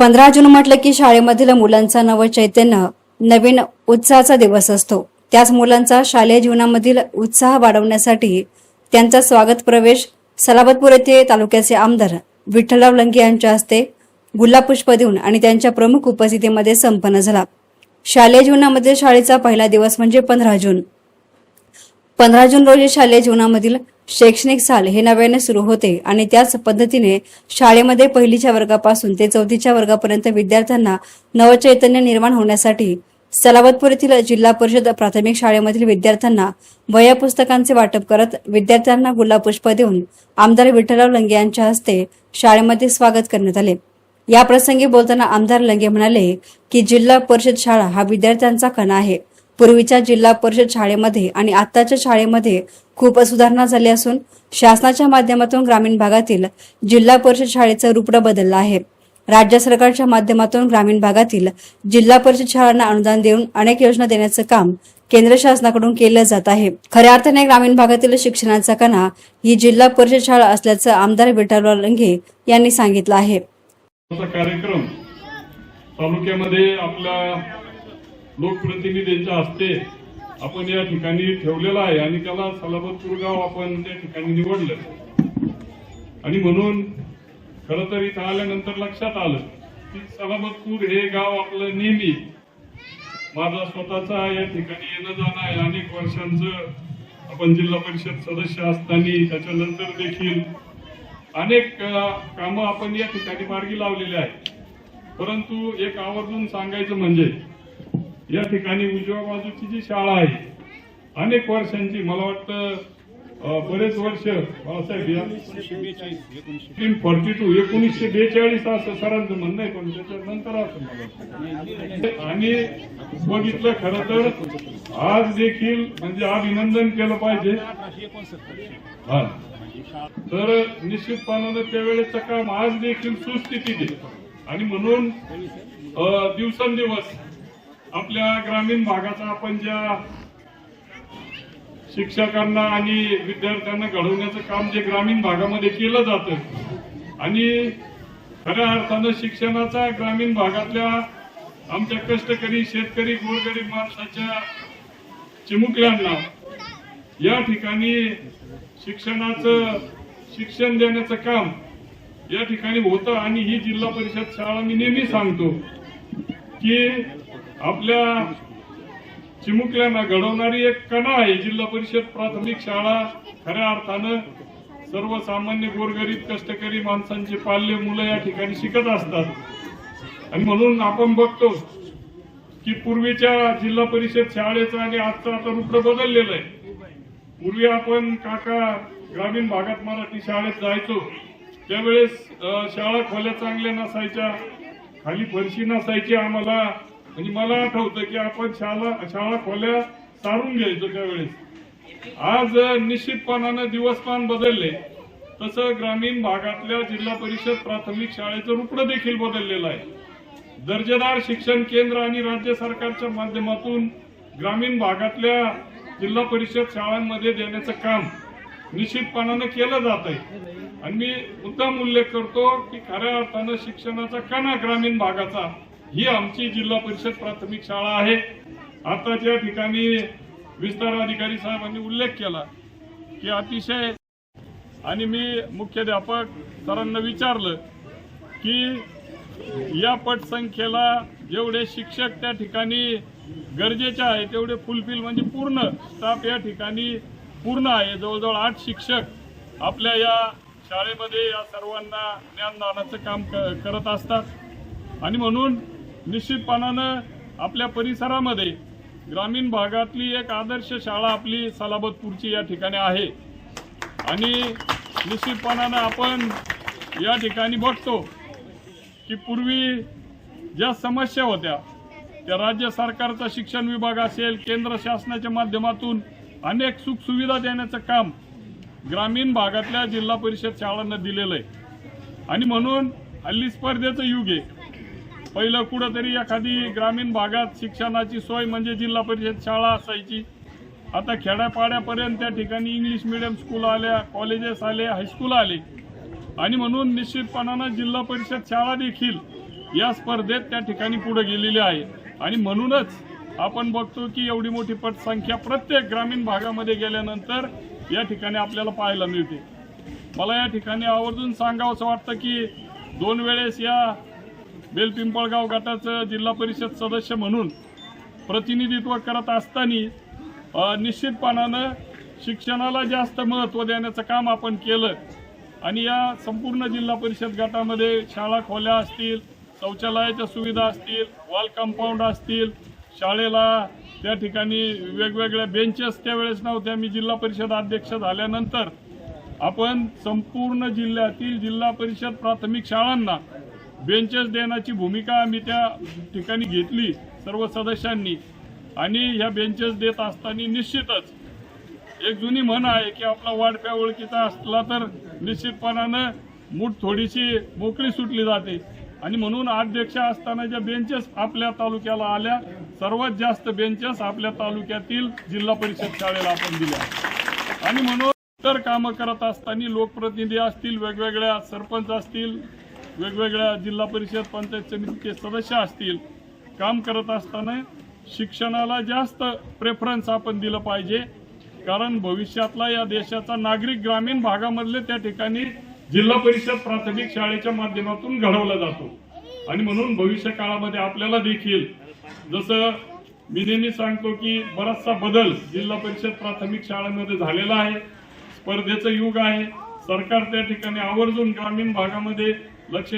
15 जून म्हटलं की शाळेमधील मुलांचा नवचैतन्य, नवीन उत्साहाचा दिवस असतो। त्याच मुलांचा शालेय जीवनामधील उत्साह वाढवण्यासाठी त्यांचा स्वागत प्रवेश सलाबतपूर येथे तालुक्याचे आमदार विठ्ठलराव लंगे यांच्या हस्ते गुलाब पुष्प देऊन आणि त्यांच्या प्रमुख उपस्थितीमध्ये संपन्न झाला। शालेय जीवनामध्ये शाळेचा पहिला दिवस म्हणजे 15 जून। 15 जून रोजी शालेय जीवनामधील शैक्षणिक साल हे नव्याने सुरू होते आणि त्याच पद्धतीने शाळेमध्ये पहिलीच्या वर्गापासून ते 4थीच्या वर्गापर्यंत विद्यार्थ्यांना नवचैतन्य निर्माण होण्यासाठी सलाबतपूर येथील जिल्हा परिषद प्राथमिक शाळेमधील विद्यार्थ्यांना वह्या पुस्तकांचे वाटप करत विद्यार्थ्यांना गुलाब पुष्प देऊन आमदार विठ्ठलराव लंगे यांच्या हस्ते शाळेमध्ये स्वागत करण्यात आले। या प्रसंगी बोलताना आमदार लंगे म्हणाले की जिल्हा परिषद शाळा हा विद्यार्थ्यांचा कणा आहे। पूर्वीच्या जिल्हा परिषद शाळेमध्ये आणि आताच्या शाळेमध्ये खूप सुधारणा झाली असून शासनाच्या माध्यमातून ग्रामीण भागातील जिल्हा परिषद शाळेचं रूप बदललं आहे। राज्य सरकारच्या माध्यमातून ग्रामीण भागातील जिल्हा परिषद शाळांना अनुदान देऊन अनेक योजना देण्याचं काम केंद्र शासनाकडून केलं जात आहे। खऱ्या अर्थाने ग्रामीण भागातील शिक्षणाचा कणा ही जिल्हा परिषद शाळा असल्याचं आमदार विठ्ठलराव लंगे यांनी सांगितलं आहे। कार्यक्रम तालुक्यामध्ये आपल्या लोकप्रतिनिधींच्या हस्ते आपण या ठिकाणी ठेवलेला आहे आणि त्याला सलाबतपूर गाव आपण त्या ठिकाणी निवडलं आणि म्हणून खरं तर इथं आल्यानंतर लक्षात आलं की सलाबतपूर हे गाव आपलं नेहमी माझा स्वतःचा या ठिकाणी येणं जाणं आहे। अनेक वर्षांचं आपण जिल्हा परिषद सदस्य असताना त्याच्यानंतर देखील अनेक कामं आपण या ठिकाणी मार्गी लावलेली आहेत। परंतु एक आवर्जून सांगायचं म्हणजे या ठिकाणी उजव्या बाजूची जी शाळा आहे अनेक वर्षांची, मला वाटतं बरेच वर्ष बाळासाहेब 1942 असं सरांचं म्हणणं आहे, पण त्याच्यानंतर असं मला आणि बघितलं खरं तर आज देखील म्हणजे अभिनंदन केलं पाहिजे। हा तर निश्चितपणानं त्यावेळेचं काम आज देखील सुस्थितीत आहे आणि म्हणून दिवसेंदिवस आपल्या ग्रामीण भागाचा आपण ज्या शिक्षकांना आणि विद्यार्थ्यांना घडवण्याचं काम जे ग्रामीण भागामध्ये केलं जातं आणि खऱ्या अर्थानं शिक्षणाचा ग्रामीण भागातल्या आमच्या कष्टकरी शेतकरी गोरगरीब माणसाच्या चिमुकल्यांना या ठिकाणी शिक्षण देण्याचं काम या ठिकाणी होतं आणि ही जिल्हा परिषद शाळा मी नेहमी सांगतो की आपल्या चिमुकल्यांना घडवणारी एक कणा आहे। जिल्हा परिषद प्राथमिक शाळा खऱ्या अर्थानं सर्वसामान्य गोरगरीब कष्टकरी माणसांचे पाल्य मुलं या ठिकाणी शिकत असतात आणि म्हणून आपण बघतो की पूर्वीच्या जिल्हा परिषद शाळेचं आणि आजचं आता रूप बदललेलं आहे। पूर्वी आपण काका ग्रामीण भागात मराठी शाळेत जायचो त्यावेळेस शाळा खोल्या चांगल्या नसायच्या, खाली फरशी नसायची। आम्हाला म्हणजे मला आठवतं की आपण शाळा खोल्या सारून घ्यायचो त्यावेळेस। आज निश्चितपणानं दिवसमान बदलले तसं ग्रामीण भागातल्या जिल्हा परिषद प्राथमिक शाळेचं रूप देखील बदललेलं आहे। दर्जेदार शिक्षण केंद्र आणि राज्य सरकारच्या माध्यमातून ग्रामीण भागातल्या जिल्हा परिषद शाळांमध्ये देण्याचं काम निश्चितपणानं केलं जात आहे आणि मी मुद्दाम उल्लेख करतो की खऱ्या अर्थानं शिक्षणाचा कणा ग्रामीण भागाचा ही आमची जिल्हा परिषद प्राथमिक शाळा आहे। आताच्या ठिकाणी विस्तार अधिकारी साहेबांनी उल्लेख केला की अतिशय आणि मी मुख्याध्यापक सरांना विचारलं की या पटसंख्येला जेवढे शिक्षक त्या ठिकाणी गरजेचे आहे तेवढे फुलफिल म्हणजे पूर्ण स्टाफ या ठिकाणी पूर्ण आहे। जवळजवळ 8 शिक्षक आपल्या या शाळेमध्ये या सर्वांना ज्ञानदानाचं काम करत असतात आणि म्हणून निश्चितपणानं आपल्या परिसरामध्ये ग्रामीण भागातली एक आदर्श शाळा आपली सलाबतपूरची या ठिकाणी आहे आणि निश्चितपणानं आपण या ठिकाणी बघतो की पूर्वी ज्या समस्या होत्या त्या राज्य सरकारचा शिक्षण विभाग असेल, केंद्र शासनाच्या माध्यमातून अनेक सुखसुविधा देण्याचं काम ग्रामीण भागातल्या जिल्हा परिषद शाळांना दिलेलं आहे आणि म्हणून हल्ली स्पर्धेचं युग आहे। पहिलं कुठंतरी एखादी ग्रामीण भागात शिक्षणाची सोय म्हणजे जिल्हा परिषद शाळा असायची, आता खेड्यापाड्यापर्यंत त्या ठिकाणी इंग्लिश मीडियम स्कूल आल्या, कॉलेजेस आले, हायस्कूल आले आणि म्हणून निश्चितपणानं जिल्हा परिषद शाळा देखील या स्पर्धेत त्या ठिकाणी पुढे गेलेले आहे आणि म्हणूनच आपण बघतो की एवढी मोठी पटसंख्या प्रत्येक ग्रामीण भागामध्ये गेल्यानंतर या ठिकाणी आपल्याला पाहायला मिळते. मला या ठिकाणी आवर्जून सांगावंसं वाटतं की 2 वेळेस या बेलपिंपळगाव गटाचं जिल्हा परिषद सदस्य म्हणून प्रतिनिधित्व करत असताना निश्चितपणानं शिक्षणाला जास्त महत्त्व देण्याचं काम आपण केलं आणि या संपूर्ण जिल्हा परिषद गटामध्ये शाळा खोल्या असतील, शौचालयाच्या सुविधा असतील, वॉल कंपाऊंड असतील, शाळेला त्या ठिकाणी वेगवेगळ्या बेंचेस त्यावेळेस नव्हत्या. मी जिल्हा परिषद अध्यक्ष झाल्यानंतर आपण संपूर्ण जिल्ह्यातील जिल्हा परिषद प्राथमिक शाळांना बेंचेस देण्याची भूमिका आम्ही त्या ठिकाणी घेतली सर्व सदस्यांनी आणि ह्या बेंचेस देत असताना निश्चितच एक जुनी म्हण आहे की आपला वाढप्या ओळखीचा असला तर निश्चितपणानं मूठ थोडीशी मोकळी सुटली जाते आणि म्हणून अध्यक्ष असताना ज्या बेंचेस आपल्या तालुक्याला आल्या सर्वात जास्त बेंचेस आपल्या तालुक्यातील जिल्हा परिषद शाळेला आपण दिल्या आणि म्हणून इतर कामं करत असताना लोकप्रतिनिधी असतील, वेगवेगळ्या सरपंच असतील, वेगवेगळ्या जिल्हा परिषद पंचायत समितीचे सदस्य असतील, काम करत असताना शिक्षणाला जास्त प्रेफरन्स आपण दिलं पाहिजे कारण भविष्यातला या देशाचा नागरिक ग्रामीण भागामधले त्या ठिकाणी जिल्हा परिषद प्राथमिक शाळेच्या माध्यमातून घडवला जातो आणि म्हणून भविष्य काळामध्ये आपल्याला देखील जसं मी नेहमी सांगतो की बराचसा बदल जिल्हा परिषद प्राथमिक शाळांमध्ये झालेला आहे. स्पर्धेचं युग आहे. सरकार त्या ठिकाणी आवर्जून ग्रामीण भागामध्ये लक्ष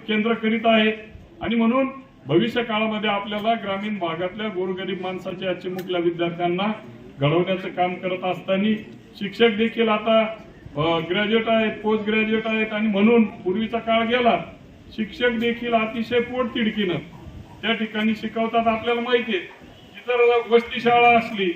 केंद्र करीत आहे आणि म्हणून भविष्य काळामध्ये आपल्याला ग्रामीण भागातल्या गोरगरीब माणसाच्या चिमुकल्या विद्यार्थ्यांना घडवण्याचं काम करत असताना शिक्षक देखील आता ग्रॅज्युएट आहेत, पोस्ट ग्रॅज्युएट आहेत आणि म्हणून पूर्वीचा काळ गेला. शिक्षक देखील अतिशय पोटतिडकीनं त्या ठिकाणी शिकवतात. आपल्याला माहिती आहे इतर वसती शाळा असली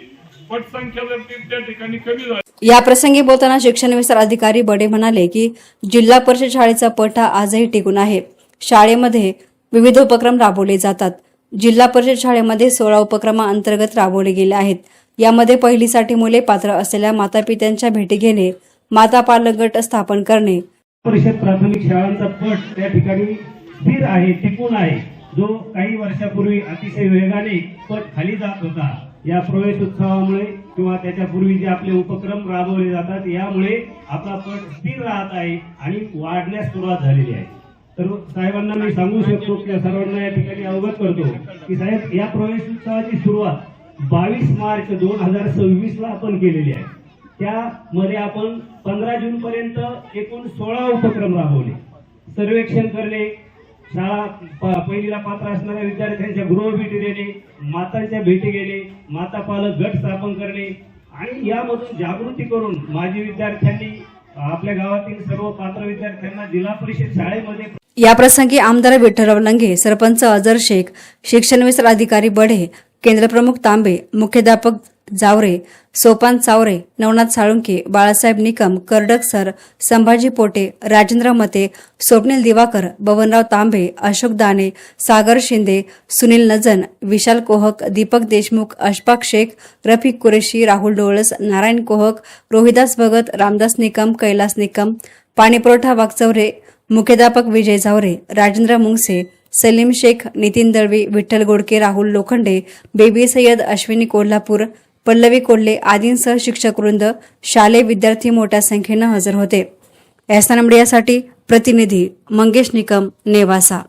पटसंख्या जर त्या ठिकाणी कमी झाली. या प्रसंगी बोलताना शिक्षण विस्तार अधिकारी बडे म्हणाले की जिल्हा परिषद शाळेचा पट हा आजही टिकून आहे. शाळेमध्ये विविध उपक्रम राबवले जातात. जिल्हा परिषद शाळेमध्ये 16 उपक्रमांतर्गत राबवले गेले आहेत. यामध्ये पहिलीसाठी मुले पात्र असलेल्या मातापित्यांच्या भेटी घेणे, माता पालक गट स्थापन करणे. परिषद प्राथमिक शाळांचा पट त्या ठिकाणी स्थिर आहे, टिकून आहे. जो काही वर्षापूर्वी अतिशय वेगाने पट खाली जात होता या प्रवेश उत्सवामुळे किंवा त्याच्यापूर्वी जे आपले उपक्रम राबवले जातात यामुळे आपला पट स्थिर राहत आहे आणि वाढण्यास सुरुवात झालेली आहे. तर साहेबांना मी सांगू शकतो की सर्वांना या ठिकाणी अवगत करतो की साहेब या प्रवेश उत्सवाची सुरुवात 22 मार्च 2026 ला आपण केलेली आहे. त्यामध्ये आपण 15 जून पर्यंत एकूण 16 उपक्रम राबवले. सर्वेक्षण करणे, शाळा पहिलीला पात्र असणाऱ्या विद्यार्थ्यांच्या गृहभेटी देणे, मातांच्या भेटी घेणे, माता पालक गट स्थापन करणे आणि यामधून जागृती करून माजी विद्यार्थ्यांनी आपल्या गावातील सर्व पात्र विद्यार्थ्यांना जिल्हा परिषद शाळेमध्ये. या प्रसंगी आमदार विठ्ठलराव लंगे, सरपंच अजर शेख, शिक्षण विस्तार अधिकारी बढे, केंद्रप्रमुख तांबे, मुख्याध्यापक जावरे, सोपान चावरे, नवनाथ साळुंके, बाळासाहेब निकम, कर्डक सर, संभाजी पोटे, राजेंद्र मते, स्वप्नील दिवाकर, बबनराव तांबे, अशोक दाने, सागर शिंदे, सुनील नजन, विशाल कोहक, दीपक देशमुख, अशफाक शेख, रफिक कुरेशी, राहुल डोळस, नारायण कोहक, रोहिदास भगत, रामदास निकम, कैलास निकम, पाणीपुरवठा वागचौरे, मुख्याध्यापक विजय जावरे, राजेंद्र मुंगसे, सलीम शेख, नितीन दळवी, विठ्ठल गोडके, राहुल लोखंडे, बेबी सय्यद, अश्विनी कोल्हापूर, पल्लवी कोल्हे आदींसह शिक्षकवृंद, शालेय विद्यार्थी मोठ्या संख्येनं हजर होते. एसएन मीडियासाठी प्रतिनिधी मंगेश निकम, नेवासा.